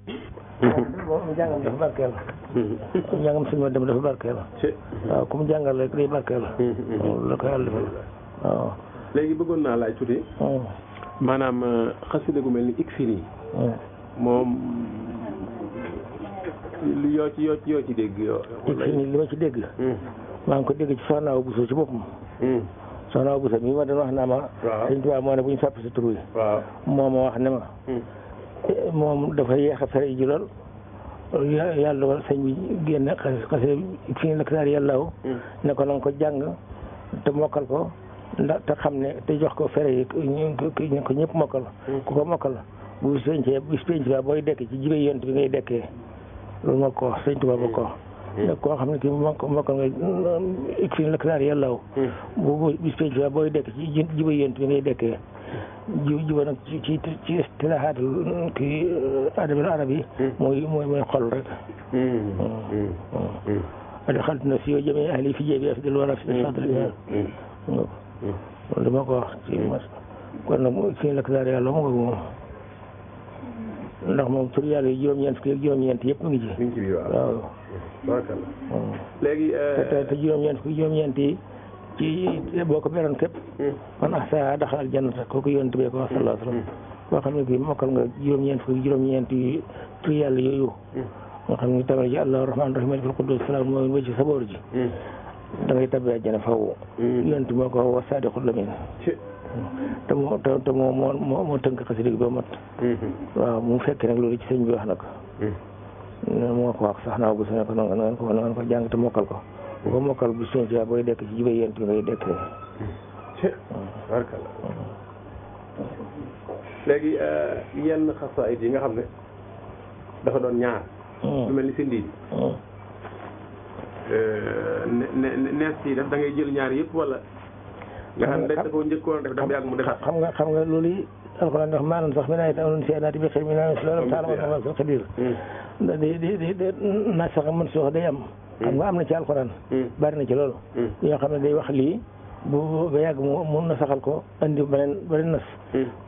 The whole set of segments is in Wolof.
moom njàngam dafa barkeel. njàngam suñu ma dem dafa barkeel. waaw ku mu jàngal rek day barkeel. loolu la ko yàlla defal waaw. léegi bëggoon naa laaj tuuti. maanaam xasida gu mel ni Ikfini. moom yoo ci dégg. Ikfini li ma ci dégg. maa ngi ko dégg ci Soxna Awa Bousso ci boppam. Soxna Awa Bousso mi ma doon wax naa ma. waaw Sëñ Tuubaa moo ne bu ñu sàpp sa tur wi. waaw moo ma wax ne ma. moom dafa yéex a fere ji lool. yàlla dogal sëñ bi génn xasida Ikfini nag saar yàllaaw. ne ko na nga ko jàng te mokkal ko. ndax te xam ne te jox ko fere yi ñu ko ñëpp mokkal. ku ko mokkal bu bis penc ba booy dekk ci jibe yont bi ngay dekkee loolu moo ko wax Sëñ Tuubaa ba ko wax. nag koo xam ne kii mokkal nga Ikfini nag saar yàllaaw. bu bis penc ba booy dekk ci jibe yont bi ngay dekkee. jiba nag ci tilaaxaatul kii adabil arab yi. mooy xol rek. adi xaltu na si yoo jëmee ahli fi jébi afdal wara fi sadri loolu dama ko wax ci mas kon nag fii nag daal yàlla mu ngi moom ndax moom tur yàlla yi juróom-ñeent fukki ak juróom-ñeent yëpp mu ngi ci. mi ngi ci waaw. léegi. te juróom-ñeent fukki juróom-ñeent yi ci boo ko beroon képp. man ahsaahaa daxalal jannata kooku yonent bi ko wax sallallahu alayhi wa sallam. boo xam ne bii mokkal nga juróom-ñeent fukki juróom-ñeent yi tur yàlla yooyu. nga xam ne tamit ji Allahu rahmaani rahiim malikul quddus salaam mooy wëcc saboor ji. da ngay tabbee àjjana faw. yonent moo ko wax saadiqul amiin. te moo tënk xasida gi ba mat. waaw mu fekk nag loolu ci sëñ bi wax nag. moo ko wax sax naa bu sene ko na ngeen ko jàng te mokkal ko. bu ko mokkal bu sëñ si booy dekk ci jibee yonent bi ngay dekkee. barkalla. léegi yenn xasaayid yi nga xam ne dafa doon ñaar. lu mel ni sindi bi. nees yi def da ngay jël ñaar yëpp wala. nga xam ne dañ ko njëkkoon def dem yàgg mu defaat. xam nga loolu yi alxuraan wax maanaam sax mi naay amoon si naati bi xëy mi naa si loolu taala ma sa xadir di na sax mën si wax day am. xam nga am na ci alxuraan. bari na ci loolu. yoo xam ne day wax lii bu ba yàgg mu na saxal ko andi beneen nas.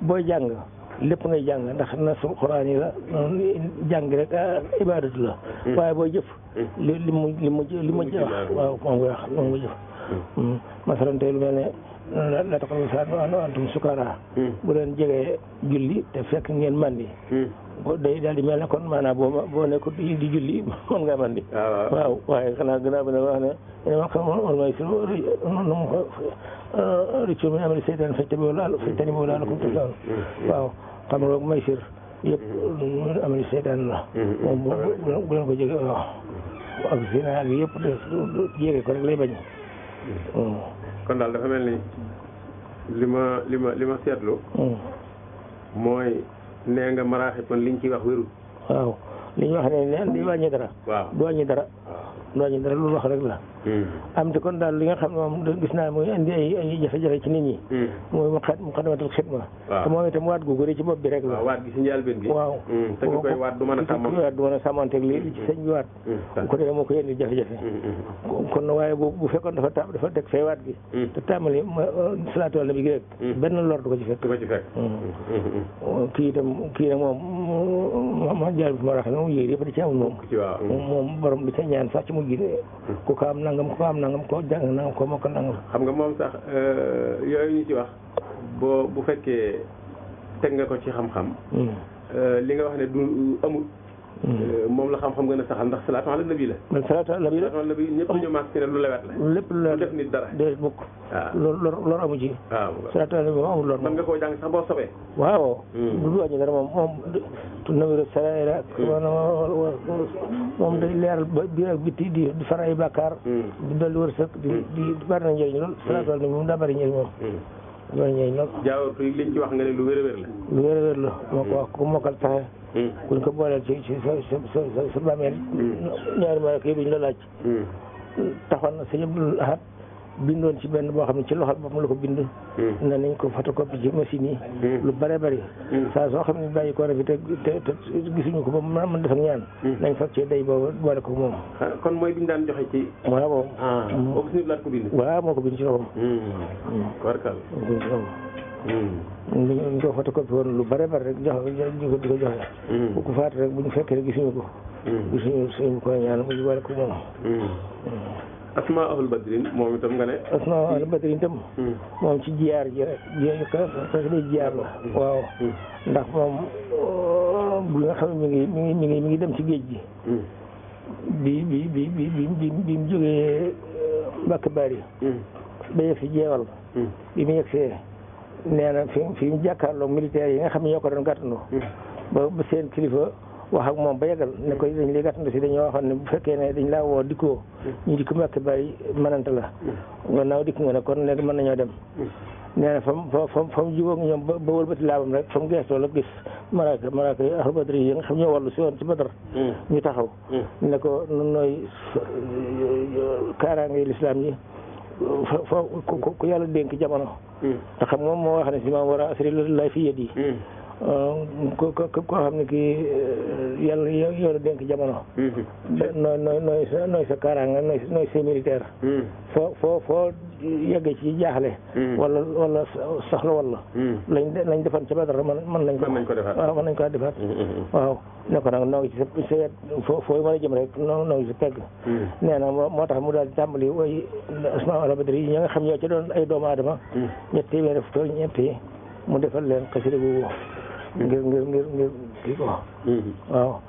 booy jàng lépp ngay jàng ndax nasu xuraan yi la jàng rek ibaadatu la. waaye booy jëf. li mu jëf waaw moom nga wax moom nga jëf. masalan tey lu mel ne la taqrabu salaata wa antum sukaraa. bu leen jegee julli te fekk ngeen mandi. day daal di mel ne kon maanaam boo nekkul di julli mën ngaa mandi. waaw waaye xanaa gannaaw bi nag wax ne man xam man may si rëccu min amali seytaan fajtanibuuhu la'allakum tuflihuun. waaw xam nga may sir yëpp amali seytaan la. moom bu leen ko jege waaw ak zina ak yëpp de jege ko rek lay bañ. kon daal dafa mel ni li ma seetlu. mooy nee nga maraaxib kon liñ ciy wax wérul. waaw li ñu wax ne di wàññi dara. waaw du wàññi dara. du wàññi dara loolu wax rek la. am te kon daal li nga xam ne moom gis naa muy indi ay jafe-jafe ci nit ñi. mooy mu xadamatul xidma. waaw te moom itam waat gu bëri ci bopp bi rek la. waaw waat gi si njëlbéen gi. waaw te ki koy waat du mën a sàmmanteeg li ci sëñ bi waat. bu ko defee moo koy indi jafe-jafe. kon waaye bu fekkoon dafa teg fee waat gi. te tàmbali salaatu ala nabi gi rek. benn lor du ko ci fekk. kii nag moom ma jaar bi ma raxal moom yéer yëpp da ci amul moom. moom borom di ca ñaan sax ci mu gi ku ko am nangam ko jàng nangam ko mokkal nangam. xam nga moom sax yooyu ñu ci wax bu fekkee teg nga ko ci xam-xam. li nga wax ne du amul. moom la xam-xam gën a saxal ndax salaatu ala nabi la. salaatu ala nabi la ñëpp dañoo maas ci ne lu lewet la. lépp lu def nit dara. déedéet mukk. waaw lor amu ci. waaw salaatu ala nabi moom amul lor. mën nga koo jàng sax boo sobee. waaw. du wàññi dara moom nawiru saraira moom day leeral ba biir ak bitti di far ay bàkkaar. di dolli wërsëg di bari na njëriñ lool. salaatu ala nabi moom daa bari njëriñ moom. loolu ñooy lool. jaawatu yi liñ ci wax nga ne lu wér-wér la. lu wér-wér la moo ko wax ku mokkal taxe. kuñ ko booleel ci sa bàmmeel. ñaari malaaka yi duñ la laaj. taxoon na sëñ Abdul Ahad bindoon ci benn boo xam ne ci loxol boppam la ko bind. ne nañ ko photocopie ci machine yi. lu bare bari. saa soo xam ne bàyyi ko rafet te gisuñu ko ba mën def ak ñaan. nañ fag ci day boobu boole ko moom. kon mooy bi ñu daan joxe ci. waaw. boobu suñu laat ko bind. waaw moo ko bind ci loxoom. warkal. ñu ko photocopie woon lu bare bare rek jox di ko joxe bu ko faatu rek bu ñu fekkee gisuñu ko gisuñu suñu koy ñaan mu wala ko moom asma ahul badrin moom itam nga ne asma ahul badrin itam moom ci jiyaar ji rek day jiyaar la waaw ndax moom bu nga xam ne mi ngi dem ci géej gi bi mu jógee Mbàkke Bari ba yegg si jeewal bi mu yegsee nee na fi mu jàkkaarloog militaire yi nga xam ne ñoo ko doon gàttandu ba seen kilifa wax ak moom ba yegal ne ko dañ lay gàttandu si dañoo waxoon ne bu fekkee ne dañ laa woo dikkoo ñu dikk Mbàkke Bari mënante la nga naaw dikk nga ne kon léegi mën nañoo dem nee na fa mu jubóog ñoom ba wëlbati laabam rek fa mu geestoo la gis malaaka yi ahlu badri yi nga xam ñoo wàllu si woon ci Badar ñu taxaw ne ko nooy kaaraange lislaam yi fa ku yàlla dénk jamono te xam moom moo wax ne si maam war a asri lay fi yët yi koo xam ne kii yàlla yoonu dénk jamono nooy sa kaaraanga nooy sa militaire foo yegge ci jaaxle wala soxla wala lañ defan ca Badar mën nañ ko defaat waaw mën nañ ko defaat waaw ne ko nag noo ngi ci sa wet foo mën a jëm rek noo ngi ci pegg nee na moo tax mu daal di tàmbali way asmaa ahlu badri yi ñi nga xam ñoo ci doon ay doomu aadama ñett téeméer def tool ñett yi mu defal leen xasida boobu ngir kii ko waaw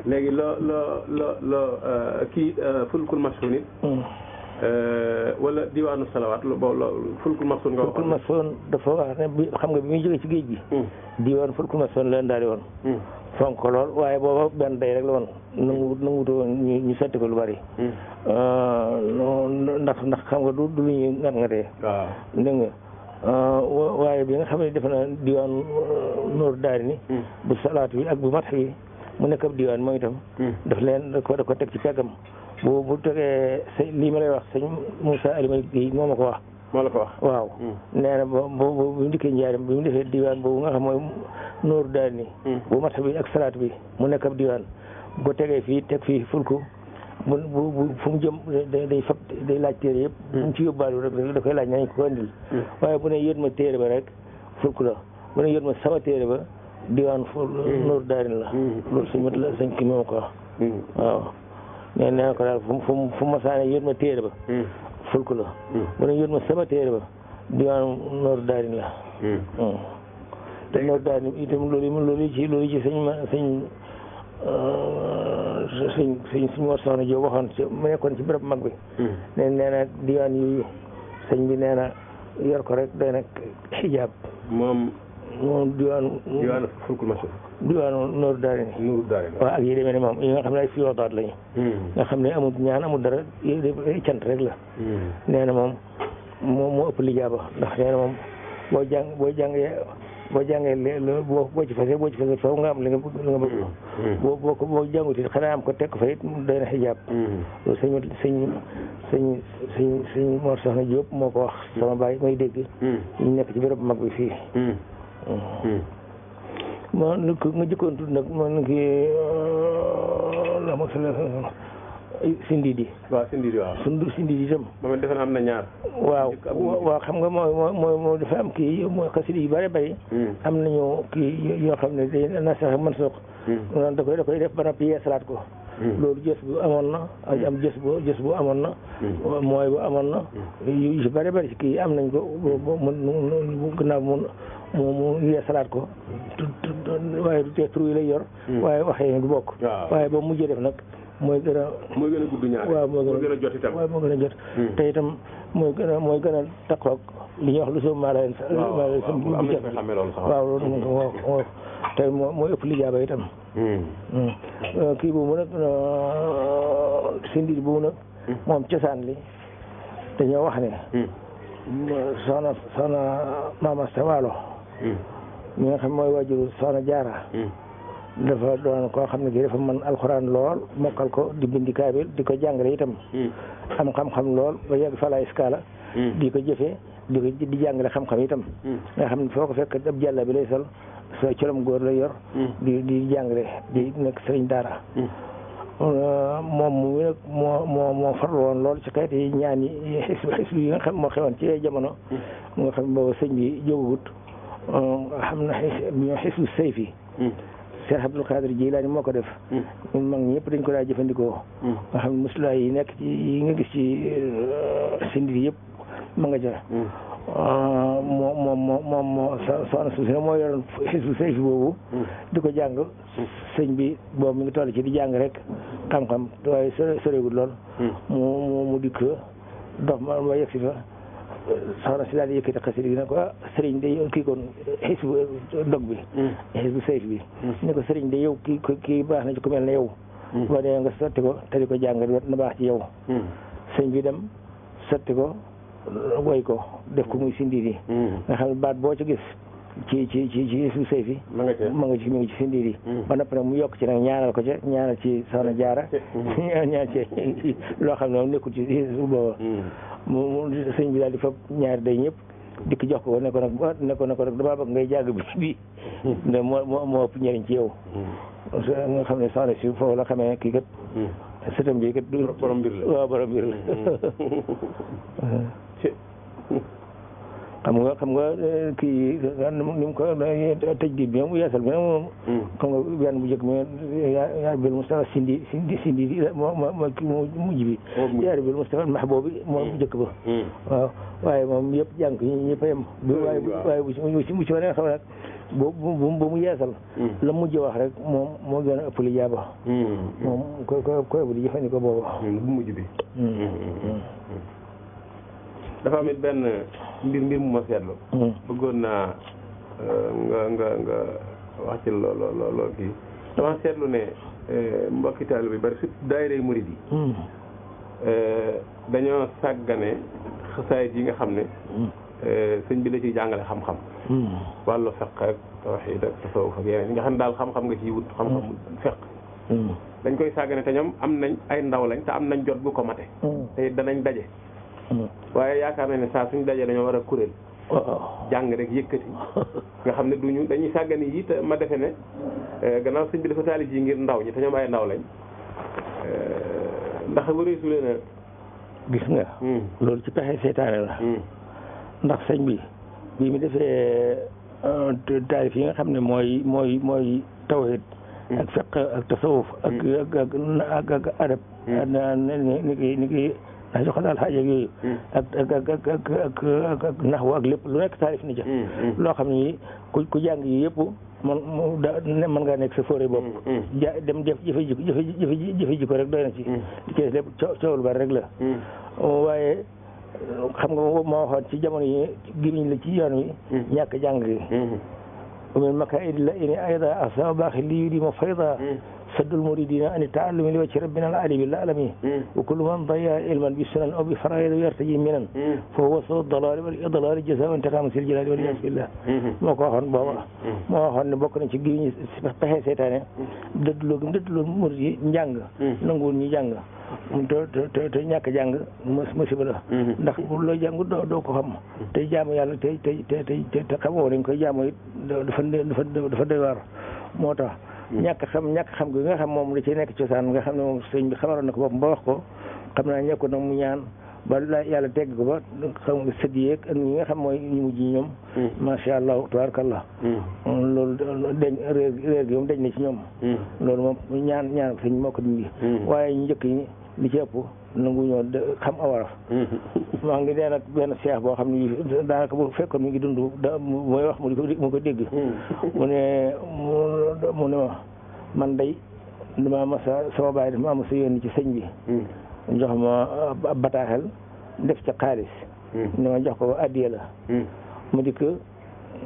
léegi loo kii fulkul mashhun it wala diwaanu salawaat fulkul mashhun nga wax fulkul mashhun dafa wax ne xam nga bi muy jógee ci géej gi diwaan fulkul mashhun leen daal di woon fonk ko lool waaye booba benn day rek la woon nanguwutu woon ñu sotti ko lu bari ndax xam nga du lu ñuy ngat-ngatee dégg nga waaye bi nga xam ne defe na diwaan Nuur Daarayni bu salaat bi ak bu mat bi mu nekk ab diwaan moom itam daf leen da ko teg ci peggam bu tegee lii ma lay wax sëñ Moussa Alima Guèye moo ma ko wax moo la ko wax waaw nee na bu mu dikkee njaarim bi mu defee diwaan boobu nga xam mooy Nuur Daarayni bu mat bi ak salaat bi mu nekk ab diwaan bu ko tegee fii teg fii fulku bu fu mu jëm day fab day laaj téere yëpp bu mu ci yóbbaale rek da koy laaj nañ ko indil waaye bu ne yët ma téere ba rek fulku la bu ne yët ma sama téere ba diwaan Nuur Daarayni la loolu suñ mat la sañ ki moom ko wax waaw nee na ko daal fu ma saane yët ma téere ba fulku la bu ne yët ma sama téere ba diwaan Nuur Daarayni la te Nuur Daarayni itam loolu ci suñ war soxna Jóob waxoon ci mu nekkoon ci béréb mag bi nee na diwaan yooyu sëñ bi nee na yor ko rek day nag xijaab moom diwaanu fulkul mashhun diwaanu Nuur Daarayni waaw ak yi demee ne moom yi nga xam ne ay fiyoodaat lañu nga xam ne amul ñaan amul dara cant rek la nee na moom moo ëpp lijaaba ndax nee na moom boo jàngee boo ci fase foofu nga am li nga bëgg boo jàngut it xanaa am ko teg ko fa it doy na xijaab loolu sëñ Mor Soxna Jóob moo ko wax sama baay may dégg ñu nekk ci béréb mag bi fii moo nga jëkkoon tudd nag man kii la ma Sindidi waaw Sindidi waaw Sindidi itam moom defe naa am na ñaar waaw xam nga moo dafa am kii mooy xasida yu bëri bëri am nañu kii yoo xam ne day na sax mën soog da koy def ba noppi yeesalaat ko loolu jës bu amoon na am jës bu amoon na mooy bu amoon na yu si bëri bëri si kii am nañ ko mu gannaaw mu yeesalaat ko waaye du tee tur yi lay yor waaye waxee du bokk waaye ba mujjee def nag mooy gën a gudd ñaar waaw moo gën a jot itam waaw moo gën a jot te itam mooy gën a taqoog li ñuy wax lu soo maaleen am na xamee loolu sax waaw loolu waaw te mooy ëpp lijaaba itam kii boobu nag Sindidi boobu nag moom cosaan li dañoo wax ne soxna Maama Asta Waalo mi nga xam mooy waajuru soxna Jaara dafa doon koo xam ne kii dafa mën alxuraan lool mokkal ko di bindi kaamil di ko jàngale itam am xam-xam lool ba yegg fala iskala di ko jëfee di jàngale xam-xam itam nga xam ne foo ko fekk ab jàlla bi lay sol so colom góor lay yor di jàngale di nekk sëriñ daara moom mu nag moo farlu woon lool ci xeeti ñaan yi xisbu yi nga xam moo xewoon ci jamono mu nga xam booba sëñ bi jógagut xam na ñoo xisbu sayfi Cheikh Abdul Qadir Jilaani moo ko def ñun mag ñëpp dañ ko daa jëfandikoo nga xam ne muslaay yi nekk ci yi nga gis ci sindit yëpp ma nga ca moom soxna suuf si moo yoroon xisbu sayfi boobu di ko jàng sëñ bi boobu mi ngi toll ci di jàng rek xam-xam waaye sorewul lool mu dikk dox ma yegg si fa soxna si daal di yëkkati xasida gi ne ko sëriñ de kii kon xisbu dog bi xisbu sayf bi ne ko sëriñ de yow kii baax na ci ku mel ne yow boo dee nga sotti ko te di ko jàng na baax ci yow sëñ bi dem sotti ko woy ko def ko muy sindiir yi nga xam ne baat boo ci gis ci xisbu sayf yi mi ngi ci sindiir yi ba noppi nag mu yokk ci nag ñaanal ko ca ñaanal ci soxna jaara ñaan ci loo xam ne moom nekkul ci booba mu sëñ bi daal di fab ñaari day ñëpp dikk jox ko ne ko nag damaa bëgg ngay jàng bi ne moo ëpp njëriñ ci yow nga xam ne soxna si foofu la xamee kii kat sëtam bi kat borom mbir la waaw borom mbir la xam nga kii ni mu ko tëj gi bi moom yeesal bi nag moom xam nga benn bu njëkk mi yaa bil Mustafa sindi moo mujj bi yaa bil Mustafa mahbub bi moo bu njëkk ba waaw waaye moom yëpp jàng ñëpp a yem waaye bu ci wane xam nag ba mu yeesal la mujj wax rek moom moo gën a ëpp li jaaba moom koy bu di jëfandikoo boobu bu mujj bi dafa am it benn mbir mu ma seetlu bëggoon naa nga wax ci lool kii dama seetlu ne mbokki taalibe bi bari surtout daayira murid yi dañoo sàggane xasaayid yi nga xam ne sëñ bi da ciy jàngale xam-xam wàllu fiqh ak tawhiid ak tasawuf ak yeneen yi nga xam ne daal xam-xam nga ciy wut xam-xam fiqh dañ koy sàggane te ñoom am nañ ay ndaw lañ te am nañ jot gu ko mate te danañ daje waaye yaakaar na ne saa suñu dajee dañoo war a kuréel jàng rek yëkkati nga xam ne duñu dañuy sàggane yi te ma defe ne gannaaw sëñ bi dafa taalif yi ngir ndaw ñi te ñoom ay ndaw lañ ndax wareesu leen a gis nga loolu ci pexe seytaane la ndax sëñ bi mu defee taalif yi nga xam ne mooy tawhid ak fiqh ak tasawuf ak adab ni ki ndax jox daal xaaj ak yooyu ak naxwu ak lépp lu nekk taarif ni ca loo xam ne ku jàng yi yëpp mën ngaa nekk sa fóore bopp dem def jëfe ji ko rek doy na ci li ci lépp coow lu bari rek la waaye xam nga moo waxoon ci jamono yi giriñ la ci yoon wi ñàkk jàng gi ومن مكائد اللئيم أيضا أصاب باخ لي يديم فيضا سد المريدين أن التعلم لوجه ربنا العلي بالعالم وكل من ضيع علما بسنن أو بفرائض يرتجي منا فهو صوت الضلال والإضلال جزاء انتقام سي الجلال والعياذ بالله moo ko waxoon booba moo waxoon ne bokk nañ ci gi ñu pexe seytaane dëddloo murid yi njàng nanguwul ñu jàng te ñàkk jàng musiba la ndax bu loo jàng doo ko xam te jaamu yàlla te xamoo dañ koy jaamu it dafa doy waar moo tax ñàkk xam gi nga xam moom la ci nekk cosaan nga xam ne moom sëñ bi xamaroon na ko boppam ba wax ko xam naa ñekko nag mu ñaan ba la yàlla tegg ko ba xam nga sëdd yeeg ak ñi nga xam mooy ñu mujj ñoom masha Allah tabarakallah loolu dañ réer gi moom dañ na ci ñoom loolu moom ñaan sëñ moo ko dindi waaye ñu njëkk ñi li ci ëpp nangu ñoo xam awaraf maa ngi dee nag benn seex boo xam ne daanaka bu fekkoon mi ngi dund mooy wax mu ko dégg mu ne ma man day dama masa sama baay dama masa yónni ci sëñ bi jox ma bataaxel def ca xaalis ne ma jox ko addiya la mu dikk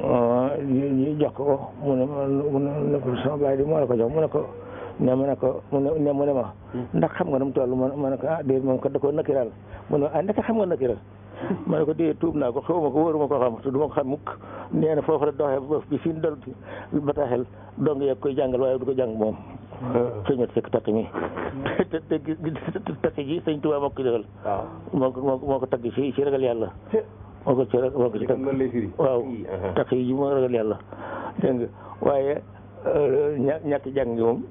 jox ko mu ne ko sama baay di moo la ko jox mu ne ko mu ne ma ndax xam nga nu mu toll ma ne ko déedéet moom kat da koo nakkiral mu ne ndax xam nga nakkiral ma ne ko déedéet tuub naa ko xawma ko wóoruma ko xam te du ma ko xam mukk nee na foofu la doxee boof bi fi dol bataaxel dong yeeg koy jàngal waaye du ko jàng moom sëñot fekk taqi mi te taqi ji sëñ Tuubaa moo ko defal moo ko tagg ci ragal yàlla moo ko ci tagg waaw taqi ji moo ragal yàlla dégg nga waaye ñàkk jàng gi moom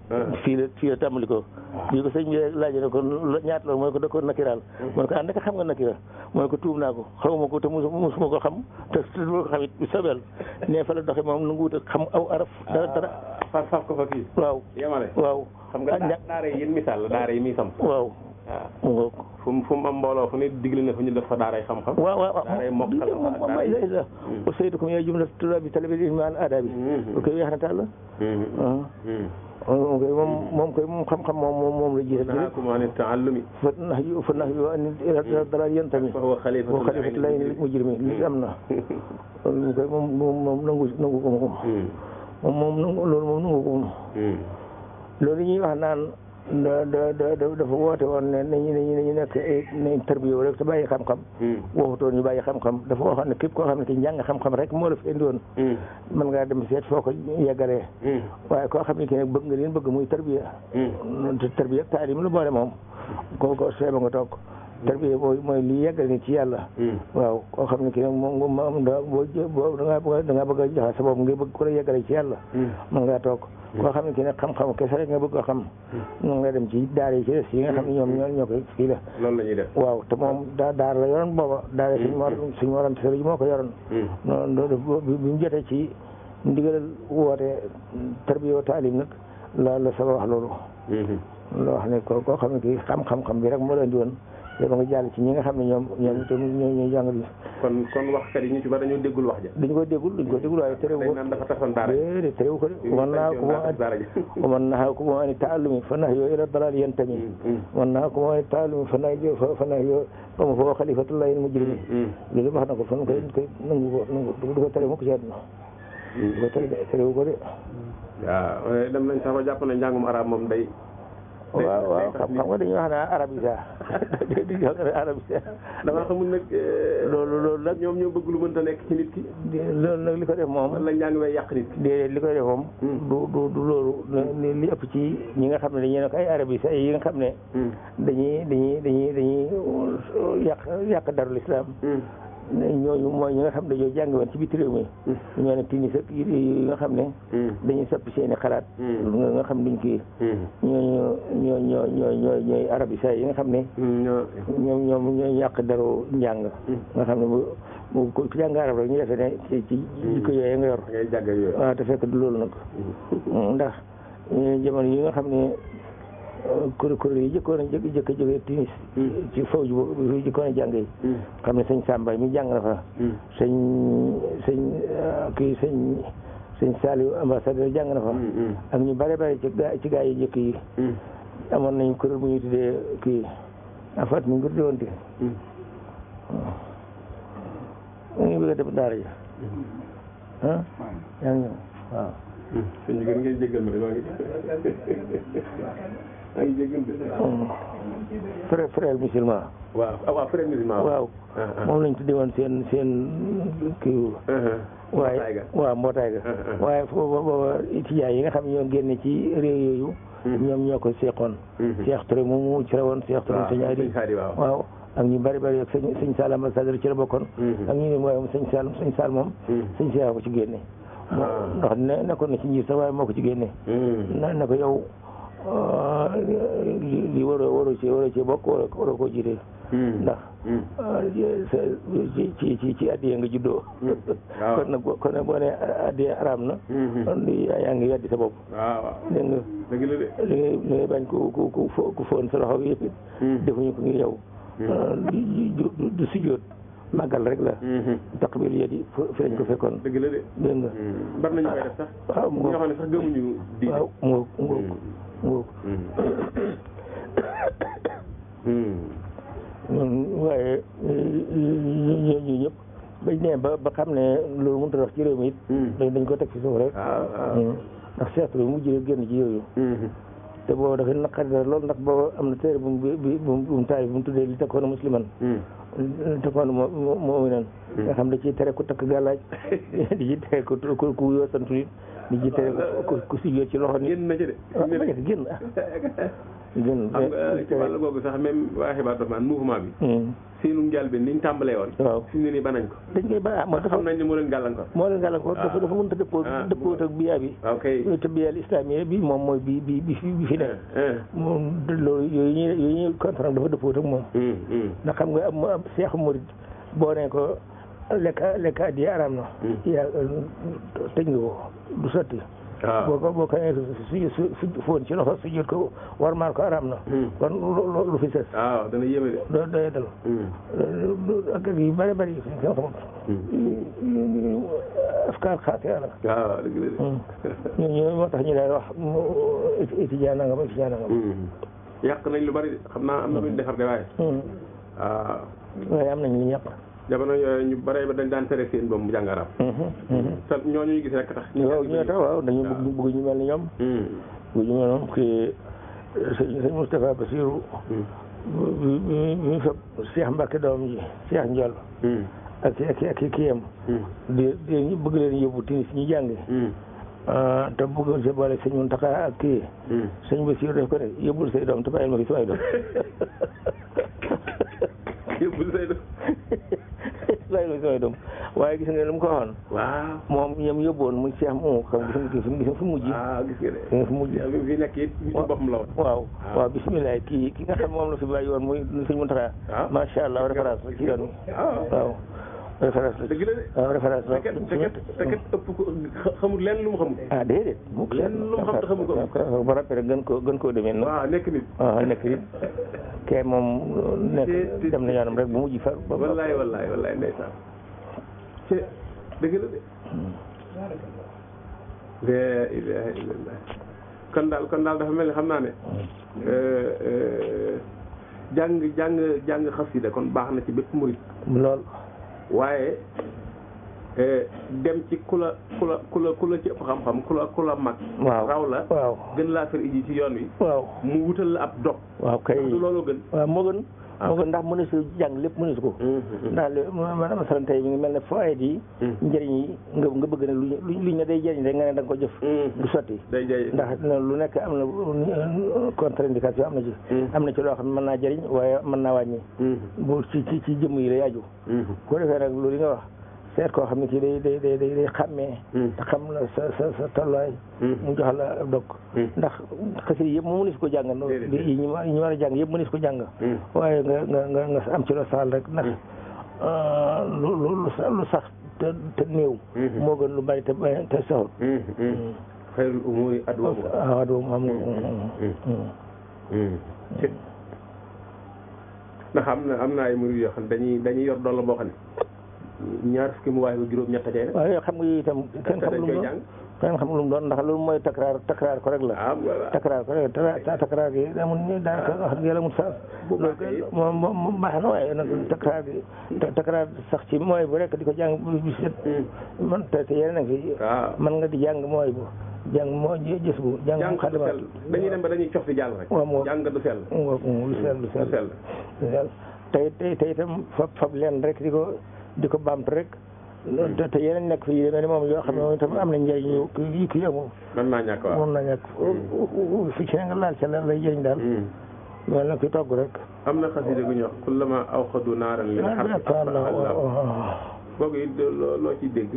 fii la tàmbali ko bii ko sëñ bi laaj na ko ñaata loolu mooy ko da ko nakiraal mooy ko ànd ak xam nga nakira mooy ko tuub naa ko xawma ko te musuma ko xam te duma ko xam it bu sobel ne fa la doxe moom nu ngi wut xam aw araf dara faf ko fa kii waaw yemale waaw xam nga daara yi yéen misaal la daara yi muy samp waaw waaw fu mu am mbooloo fu ne digle na fu ñu def fa daaray xam-xam waaw daaray mokkal la saytukum yaa jumla tulabi talabil ilmi al adabi lu koy weex na tàll moom koy moom xam-xam moom la jiital nahaakum ani taallumi fa nahyu an dalal yantami wa xalifatullahi lil mujrimi li am na loolu koy moom nangu ko loolu moom nangu ko loolu ñuy wax naan dafa woote woon ne nañu nekk nañ tarbiya rek te bàyyi xam-xam waxutoon ñu bàyyi xam-xam dafa waxoon ne képp koo xam ne ki njàng xam-xam rek moo la fi indi woon mën ngaa dem seet foo ko yeggalee waaye koo xam ne ki nag bëgg nga leen bëgg muy tarbiya te tarbiya taalim la boole moom ko seeba nga toog tarbiya mooy li yeggal ni ci yàlla waaw koo xam ne ki nag moom da ngaa bëgg a joxe sa bopp nga bëgg ko la yeggale ci yàlla mën ngaa toog koo xam ne ki nag xam-xam kese rek nga bëgg a xam moom nga dem ci daara yi ci des yi nga xam ne ñoo koy fii la loolu la ñuy def waaw te moom daara la yoroon booba daara suñu waroon te sëriñ moo ko yoroon noonu bi mu jotee ci ndigalal woote tarbiya taalim nag la sama wax loolu loo wax ne koo xam ne ki xam-xam bi rek moo leen di woon ba nga jàll ci ñi nga xam ne ñoom itam ñooy jàngal kon waxkat yi ñu ci bari dañoo déggul wax ja duñ ko déggul waaye terewu ko dafa tasoon daara déedéet terewu ko de man nahaakum ani taallumi fa nahyu ila dalal yantami man nahaakum ani taallumi fa nahyu fa huwa xalifatullahi al-mujrimi loolu wax na ko fan koy nangu du ko tere mukk ci àdduna du ko terewu ko de waaw dem nañ sax ba jàpp ne njàngum arab moom day waaw xam nga dañuy wax ne arabisa di wax ne arabisa dama xamul nag loolu nag ñoom ñoo bëgg lu mënta nekk ci nit ki loolu nag li ko def moom wala njàng way yàq nit ki déedéet li koy def moom du loolu li ëpp ci ñi nga xam ne dañuy nekk ay arabisa yi nga xam ne dañuy yàq darul islam ñooñu mooy ñi nga xam ne dañoo jàng woon ci biir réew mi ñoo ne Tunis ak yi nga xam ne dañuy soppi seeni xalaat nga xam duñ kii ñooy arabisa yi nga xam ne ñoom ñooy yàq daru njàng nga xam ne bu ko jàng arab rek ñu defee ne ci jikko yooyu nga yor waaw te fekk du loolu nag ndax jamono yi nga xam ne kuréel yi jëkkoon a jógee Tunis ci faw ji boobu jëkkoon a jàng yi xam ne sëñ Samba mi jàng na fa sëñ Saliou ambassadeur jàng na fa ak ñu bare bare ci gaa yi jëkk yi amoon nañu kuréel bu ñuy tuddee kii en fait mi ngi ko woon mu ngi bëgg a dem daara ji yaa ngi ñëw waaw sëñ bi ngeen jéggal ma de maa ngi jéggal de frère musulman waaw frère musulman waaw moom lañ tudde woon seen kii waaye waaw mbootaay ga waaye booba étudiants yi nga xam ne ñoo génne ci réew yooyu ñoom ñoo ko seqoon Cheikh Touré moom mu ci la woon Cheikh Touré sëñ Adi waaw ak ñu bari bari ak sëñ Sall ambassadeur ci la bokkoon ak ñu ne mooy sëñ Sall moom sëñ Cheikh ko ci génne ndax nekkoon na ci njiit sax waaye moo ko ci génne na ko yow li waroo ci bokk waroo koo jiite ndax ci addiya nga juddoo kon nag boo ne addiya araam na yaa ngi weddi sa bopp dégg nga li ngay bañ ku foon sa loxo bi yëpp defuñu ko ngir yow du sujjóot màggal rek la taqbil yadi fi lañ ko fekkoon dëgg la de dégg nga bari nañu koy def sax waaw ñoo xam ne sax gëmuñu diine waaw ngoog waaye ñooñu ñëpp bañ ne ba xam ne loolu mënut a dox ci réew mi it dañ ko teg fi suuf rek ndax seetlu bi mujj génn ci yooyu te boobu dafay naqari dara loolu ndax boobu am na téere bu mu taay bu mu tuddee li takkoon musliman li takkoon moo nan nga xam da ciy tere ku takk gàllaaj di ci tere ku yoo santu nit di ci tere ku si ci loxo nit génn na ci de génn xam nga ci wàll googu sax même waa xibaar Rahmaan mouvement bi seenu njàll bi niñ tàmbalee woon waaw fi mu ne nii ba nañ ko dañ koy ba moo xam nañ ne moo leen gàllankoor dafa mënut a dëppoo ak biyaa bi te biyaa islamiyya bi moom mooy bi fi nekk moom loolu yooyu ñuy contrat dafa dëppoo ak moom ndax xam nga am seexu murid boo ne ko lekk addiya araam na yaa tëj nga ko du sotti boo ko su foon ci loxo su jot ko war maal ko araam na kon lu fi ses waaw dana yéeme de doy dal ak yu bëri bëri yi kenn xamul afkaar xaate ala waaw ñooñu moo tax ñu lay wax étudiant nangam yàq nañ lu bëri de xam naa am na luñ defar de waaye waaw waaye am nañ lu ñàkk jamono yooyu ñu bare ba dañ daan tere seen doom mu jàng arab te ñooñu ñu gis rek tax ñoo tax waaw dañu bëgg ñu mel ni ñoom bëgg ñu mel noonu kii sëñ Moustapha Bassirou mi fab Cheikh Mbacke doom ji Cheikh Ndiol ak kiyam di bëgg leen yóbbu tinis ñu jàngi te bëgg si boole sëñ Mountakha ak kii sëñ Bassirou def ko ne yóbbul say doom te bàyyil ma fi samay doom yóbbul say doom bàyyil ma fi samay doom waaye gis nga lu mu ko waxoon waaw moom ñoom yóbbuwoon muy Cheikh moomu xam gis nga fi mujj fi mujj fi nekk it ñu boppam la woon waaw bisimilah ki nga xam moom la fi bàyyi woon muy sëñ Mountakha macha allah référence la ci yoon wi waaw référence la dëgg la de waaw référence la te kat ëpp ko xamul lenn lu mu xamul déedéet lenn lu mu xam te xamul ko ba rappel gën koo demee noonu waaw nekk nit nekk nit kee moom nekk dem na yoonam rek bu mujj fa wallaay ndeysaan dëgg la de la ilaha illallah kon daal dafa mel ni xam naa ne jàng xasida kon baax na ci bépp murit lool waaye dem ci ku la ci ëpp xam-xam ku la mag raw la gën laa fer iji ci yoon wi mu wutal la ab dog kay looloo gën moo gën ndax mënu si jàng lépp mënu si ko ndax maanaam masalan tey mi ngi mel ne foo ayit yi njëriñ yi nga bëgg ne luñ ne day jëriñ rek nga ne da nga ko jëf du sotti ndax lu nekk am na contre indication am na ci loo xam ne mën naa jëriñ waaye mën naa wàññi bu ci jëmm yi lay aju ko defee nag loolu yi nga wax seet koo xam ne kii day xàmmee te xam la sa tolluwaay mu jox la dog ndax xasida yëpp mu mënees ko jàng yi ñu war a jàng yëpp mënees ko jàng waaye nga am ci loo saal rek ndax lu sax te néew moo gën lu bari te saxul xayrul umuri adwamu xam ndax am na ay murid yoo xam dañuy yor doole boo xam ne ñaar fukki mu waaye ba juróom-ñett tey rek. waaye xam nga yooyu itam kenn xam lu mu doon ndax loolu mooy takraar ko rek la. takraar ko rek takraar gi amul ñu daanaka wax dëgg yàlla amul sax. moom baax na waaye nag takraar sax ci mooy bu rek di ko jàng bu set. man te yeneen a fi. man nga di jàng mooy bu. jàng moo gis bu jàng xadima dañuy dem ba dañuy cof di jàll rek. waaw jàng du sell. lu sell. tey itam fab leen rek di ko baamtu rek te yeneen nekk fi yeneen moom yoo xam ne moom itam am na njëriñ yu kii amul. mën naa ñàkk waaw mën naa ñàkk fi ci ne nga laal ca la lay jëriñ daal. loolu nag ki togg rek. am na xasida gu ñuy wax kullama awqadu naaran lil harbi kooku it loo ciy dégg.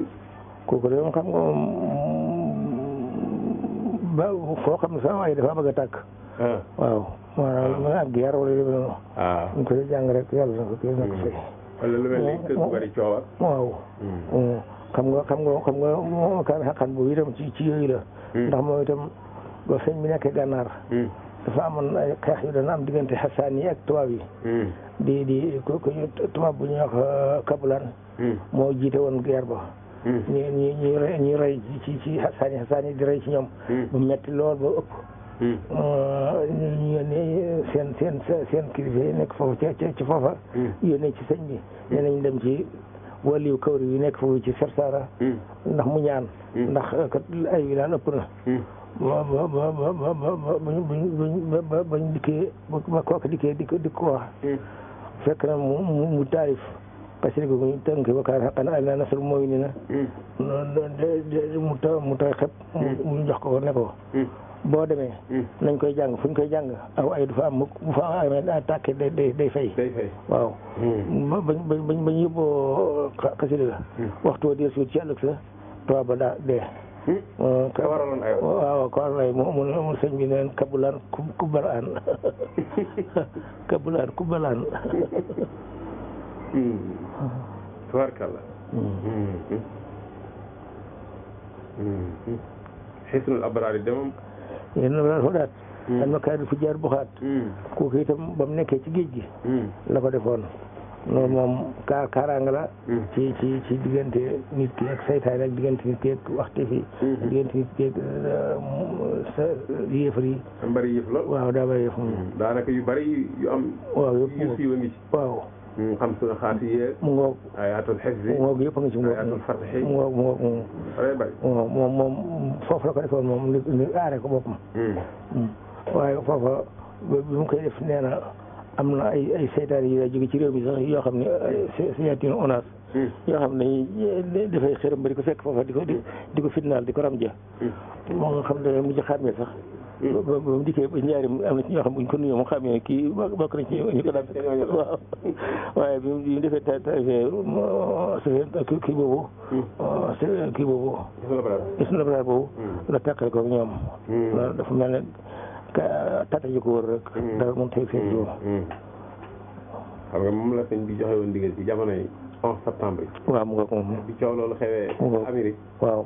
kooku de xam nga ba foo xam ne sax waaye dafa bëgg a tàkk. waaw maanaam ak guerre wala yu mel noonu. ñu koy jàng rek yàlla na ko kii na ko fay. wala lu mel ni kër gu bari coow ak. waaw. xam nga moom kan xaqan boobu itam ci yooyu la. ndax moom itam ba sëñ bi nekkee gànnaar. dafa amoon ay xeex yu dana am diggante xasaan yi ak tubaab yi. di tubaab bu ñuy wax Kabulaan. moo jiite woon guerre ba. ñi rey ci xasaan yi di rey ci ñoom. bu metti lool ba ëpp. ñu yónnee seen kilifa yi nekk foofu ci foofa. yónnee ci sëñ bi. nee nañ dem ci wàllu kawri yi nekk foofu ci Sarsara. ndax mu ñaan. ndax kat ay wi daal ëpp na. bañ dikkee ba kooku dikkee di ko wax. fekk na mu taarif. parce que bu ñu tënk ba kaar xaqan alaa nasrul mu'miniina mu tooy xep mu jox ko ne ko boo demee nañ koy jàng fu ñu koy jàng aw ay du fa am mukk bu fa amee tàkkee day fay waaw bañ yóbboo xasida la waxtu wa dir suut ci ëllëg sa tubaab ba daa dee waaw ko waral ay mu sëñ bi neen kabulaan kubalaan kabulaan kubalaan tubaarkalla xisnul abraar yi de moom yéen abraar xodaat am na kaay fu jaar buxaat kooku itam ba mu nekkee ci géej gi la ko defoon loolu moom kaaraanga la ci diggante nit ki ak saytaan ak diggante nit ki ak waxte fi diggante nit ki ak sa yéefar yi bari yëf lool waaw daa bari yëf moom daanaka yu bari yu am waaw yëpp yu siiwa ngi ci waaw xam suñu xaati yeeg mu ngoog ayatul xifzi mu ngoog yëpp a ngi ci mu ngoog ayatul fatxi mu ngoog bari moom foofu la ko defoon moom ni aare ko boppam waaye foofa bi mu koy def nee na am na ay seytaan yi jóge ci réew mi sax yoo xam ne sayaatin onaas yoo xam ne dafay xëram ba di ko fekk foofa di ko fitnaal di ko ramja moo nga xam ne mujj xàmmee sax ba mu dikkee ba njaarim am na ci ñoo xam buñ ko nuyoo mu xàmmee kii bokk na ci ñu ko daan waaw waaye bi mu defee kii boobu isnu labraar boobu la tàqale ko ñoom loolu dafa mel ne tata ji ko wër rek dara moom tey seen jiw xam nga moom la sëñ bi joxe woon ndigal ci jamono yi 11 septembre waaw mu ngoog moom bi coow loolu xewee Amérique waaw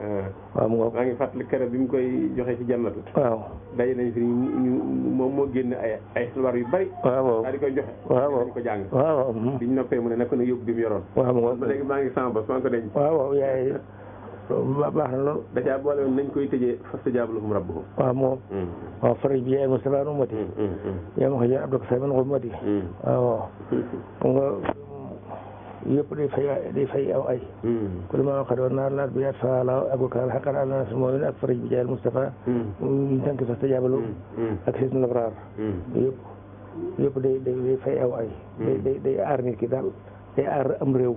mu ngoog maa ngi fàttali keroog bi mu koy joxe ci jannatu waaw daje nañ fi moom moo génn ay xibaar yu bari waaw daal di koy joxe dañ ko jàng waaw biñ noppee mu ne naka na yóbbu bi mu yoroon waaw mu ngoog ba léegi maa ngi sama bos maa ngi ko denc waaw yaay baax na lool da caa boole woon nañ koy tëjee fastajaaba lahum rabbuhum waaw moom waaw faraj bi yaay Mustafa an ummati yaa ma ko jël abdou say man ummati waaw nga yëpp day fay aw ay ku li ma waxee woon naar bi yaat faala agokaal xaqan àlna si moomin ak faraj bi jaay Mustafa ñu tànk fastajaaba lahum ak xisnul abraar yëpp day fay aw ay day aar nit ki daal day aar am réew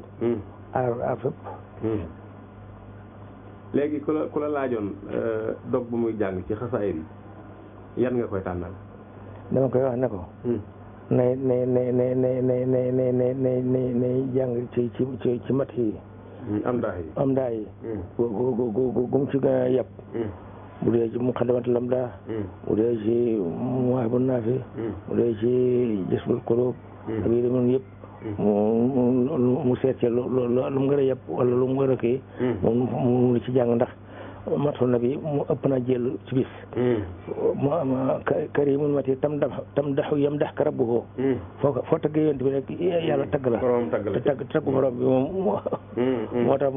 aar fépp léegi ku la laajoon dog bu muy jàng ci xasaayid yi yan nga koy tànnal dama koy wax ne ko nay jàng ci mat yi am daa yi gum ci gën a yàpp bu dee ci muqaddimatul lamda bu dee ci muwaahibun naafi bu dee ci jazbul quluub ak yi demoon yëpp mu seet ci lu mu gën a yàpp wala lu mu gën a kii mu ci jàng ndax matu na bi mu ëpp na jël ci bis karimun mati tam daxu yam dax ka rabbuhu foo taggee yonent bi rek yàlla tagg la te tagg borom bi moom moo tax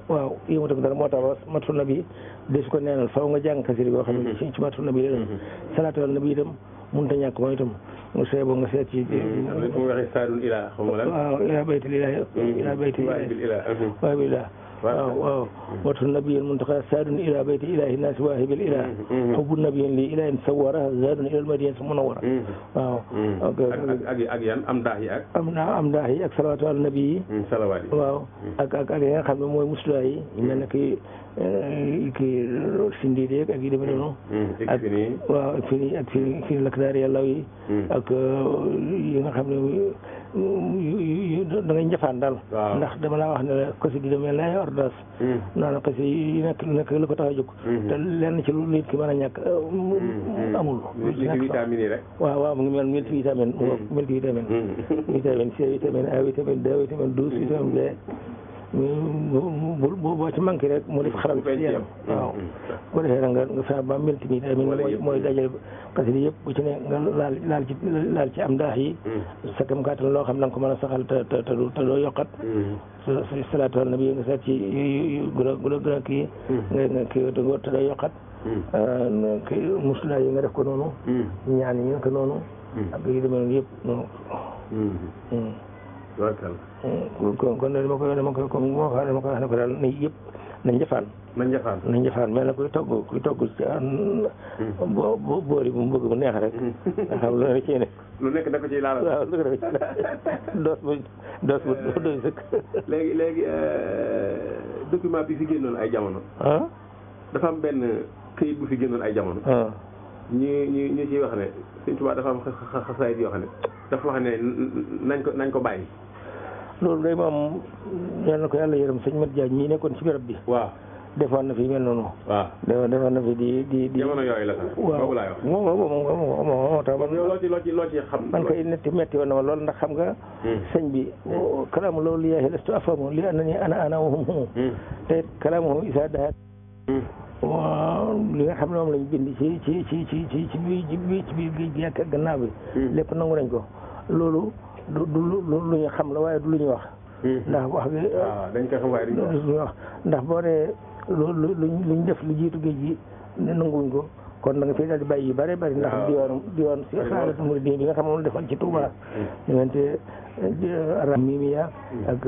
waaw yëmut ak dara moo tax matu na bi de su ko neenal faw nga jàng xasida boo xam ne ci matu na bi la salaatu ala nabi itam mënut a ñàkk mooy itam mu seebo nga seet ci mu waxee saadun ilaa xam nga lan waaw ilaa baytil ilaa ilaa baytil ilaa waaw watu nabiyin muntaqa saadun ila bayti ilahi naasi waahibil ilah xubbu nabiyin li ilahin sawara zaadun ilal madinati munawwara waaw ak yan am daax yi ak am daax yi ak salawaatu ala nabi yi salawaat yi waaw ak yi nga xam ne mooy musulaa yi mel na ki sindiidi ak yi demee noonu ak waaw ak fini lakdaar yàllaw yi ak yi nga xam ne da ngay njafaan daal ndax dama laa wax ne la xasida yi demee lay ordas naana xasida yi nekk la ko tax a jóg te lenn ci lu nit ki mën a ñàkk amul vitamine yi rek waaw mu ngi mel multivitamine vitamine C vitamine A vitamine D vitamine 12 vitamine B boo ci manqué rek mu def xaral ci yaram waaw bu defee nag nga fexe ba multivitamine mooy dajale xasida yëpp bu ci ne nga laal ci am daax yi sa kam kàttan loo xam na nga ko mën a saxal te doo yokkat salaatu ala nabi nga seet ci gën a kii nga kii te doo yokkat musula yi nga def ko noonu ñaan yi nga ko noonu ak yi demee noonu yëpp noonu kon dama koy comme moo xam dama koy wax ne ko daal ni yëpp nañ jafaan mel na kuy togg boori bu mu bëgg mu neex rek nga xam lu ne ci ne lu nekk da ko ciy laal waaw lu ko def doos bu doy sëkk léegi document bi fi génnoon ay jamono dafa am benn këyit bu fi génnoon ay jamono. ñu ciy wax ne Sëñ Tuubaa dafa am xasaayid yoo xam ne dafa wax ne nañ ko bàyyi. loolu day moom yal na ko yàlla yërëm sëñ Mat Jaañ ñii nekkoon ci béréb bi. waaw defoon na fi mel noonu. waaw defoon na fi di jamono yooyu la sax. waaw boobu laay wax. moo tax man loo ci xam. man koy metti woon na ma lool ndax xam nga. sëñ bi kalaamu loolu yaahi lastu afhamu li annani ana wa hum hum. te kalaamuhu isaa dahat. waaw li nga xam ne moom lañ bind ci biir géej gi ak gannaaw bi. lépp nangu nañ ko loolu. du lu ñu xam la waaye du lu ñu wax. ndax wax gi. waaw dañ koy xam waaye du ñu wax ndax boo dee loolu luñ def lu jiitu géej gi nanguwuñ ko kon da nga fay daal di bàyyi yu bare bari ndax diwaan si xaalatul muridin bi nga xam moom defoon ci Touba. diggante Mimiya ak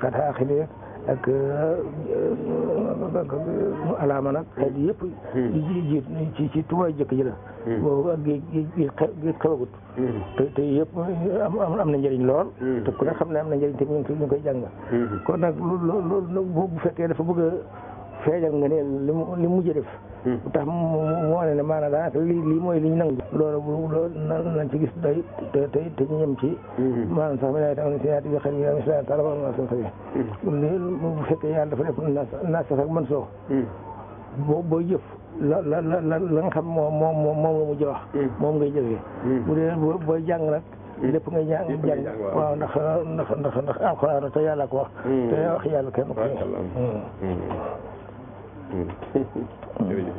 Xataaxili ak alaama nag xeet yëpp. yi jiit ci Touba jëkk ji la. boobu ak géej xewagut. te yëpp am na njëriñ lool. te ku ne xam ne am na njëriñ te ñu ngi koy jàng. kon nag loolu bu fekkee dafa bëgg a feeñal nga ne li mujj def. tax mu wane ne maanaam daanaka lii mooy li ñu nangu. loolu nañ ci gis doy te ñu ñem ci. maanaam sax mi ne tam si naati bi xëy na si naati talaba ma soo xëy. bu fekkee yàlla dafa def naas sax ak man soo. boo jëf la nga xam moom la mujj wax. moom ngay jëfee. bu dee booy jàng nag. lépp ngay jàng waaw ndax alxuraan te yàlla ko wax. te wax yàlla kenn ko. jërëjëf